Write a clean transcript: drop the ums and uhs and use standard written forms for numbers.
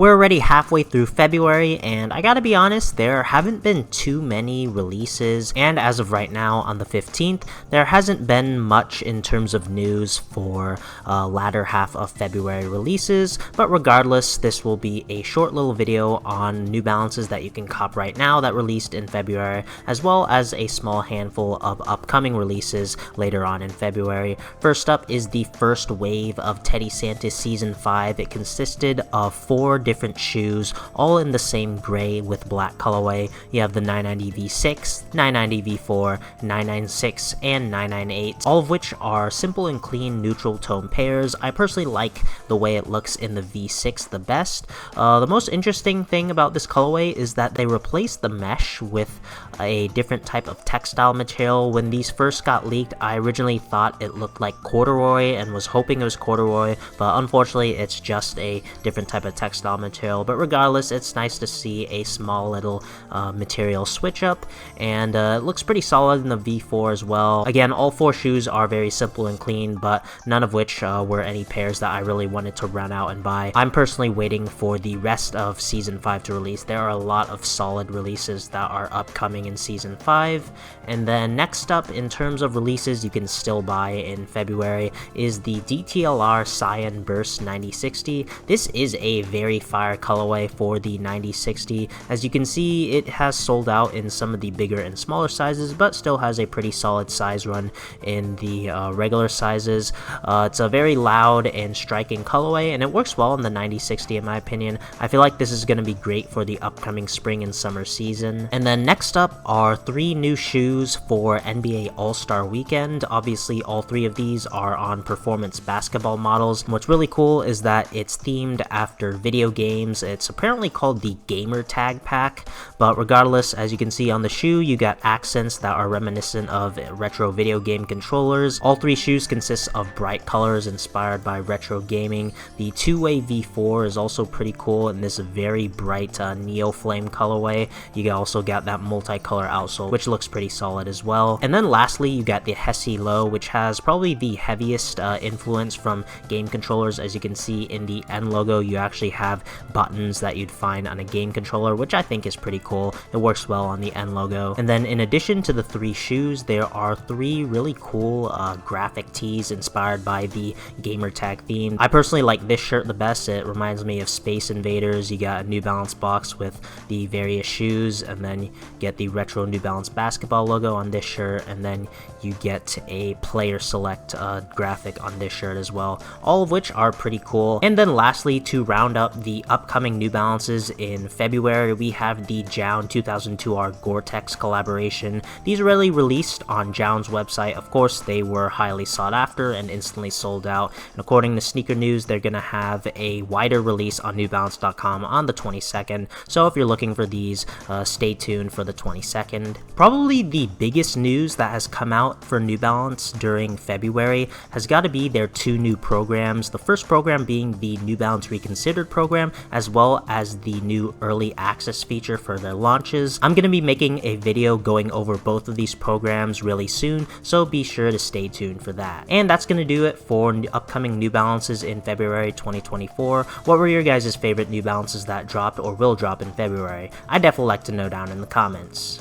We're already halfway through February, and I gotta be honest, there haven't been too many releases, and as of right now, on the 15th, there hasn't been much in terms of news for latter half of February releases, but regardless, this will be a short little video on New Balances that you can cop right now that released in February, as well as a small handful of upcoming releases later on in February. First up is the first wave of Teddy Santis Season 5. It consisted of 4 different shoes, all in the same gray with black colorway. You have the 990 V6, 990 V4, 996, and 998, all of which are simple and clean neutral tone pairs. I personally like the way it looks in the V6 the best. The most interesting thing about this colorway is that they replaced the mesh with a different type of textile material. When these first got leaked, I originally thought it looked like corduroy and was hoping it was corduroy, but unfortunately it's just a different type of textile material. But regardless, it's nice to see a small little material switch up, and it looks pretty solid in the V4 as well. Again, all 4 shoes are very simple and clean, but none of which were any pairs that I really wanted to run out and buy. I'm personally waiting for the rest of Season 5 to release. There are a lot of solid releases that are upcoming in Season 5, and then next up in terms of releases you can still buy in February is the DTLR Cyan Burst 9060. This is a very fire colorway for the 9060. As you can see, it has sold out in some of the bigger and smaller sizes, but still has a pretty solid size run in the regular sizes. It's a very loud and striking colorway, and it works well in the 9060 in my opinion. I feel like this is going to be great for the upcoming spring and summer season. And then next up are 3 new shoes for NBA All-Star Weekend. Obviously, all 3 of these are on performance basketball models. And what's really cool is that it's themed after video games. It's apparently called the Gamer Tag Pack, but regardless, as you can see on the shoe, you got accents that are reminiscent of retro video game controllers. All 3 shoes consist of bright colors inspired by retro gaming. The two-way V4 is also pretty cool in this very bright Neo Flame colorway. You also got that multicolor outsole, which looks pretty solid as well. And then lastly, you got the Hesi Low, which has probably the heaviest influence from game controllers. As you can see in the N logo, you actually have buttons that you'd find on a game controller, which I think is pretty cool. It works well on the N logo. And then in addition to the 3 shoes, there are 3 really cool graphic tees inspired by the gamer tag theme. I personally like this shirt the best. It reminds me of Space Invaders. You got a New Balance box with the various shoes, and then you get the retro New Balance basketball logo on this shirt, and then you get a player select graphic on this shirt as well, all of which are pretty cool. And then lastly, to round up the upcoming New Balances in February, we have the Jown 2002R Gore-Tex collaboration. These are really released on Jown's website. Of course, they were highly sought after and instantly sold out, and according to Sneaker News, they're gonna have a wider release on NewBalance.com on the 22nd, so if you're looking for these, stay tuned for the 22nd. Probably the biggest news that has come out for New Balance during February has got to be their 2 new programs. The first program being the New Balance Reconsidered program, as well as the new early access feature for their launches. I'm going to be making a video going over both of these programs really soon, so be sure to stay tuned for that. And that's going to do it for upcoming New Balances in February 2024. What were your guys' favorite New Balances that dropped or will drop in February? I'd definitely like to know down in the comments.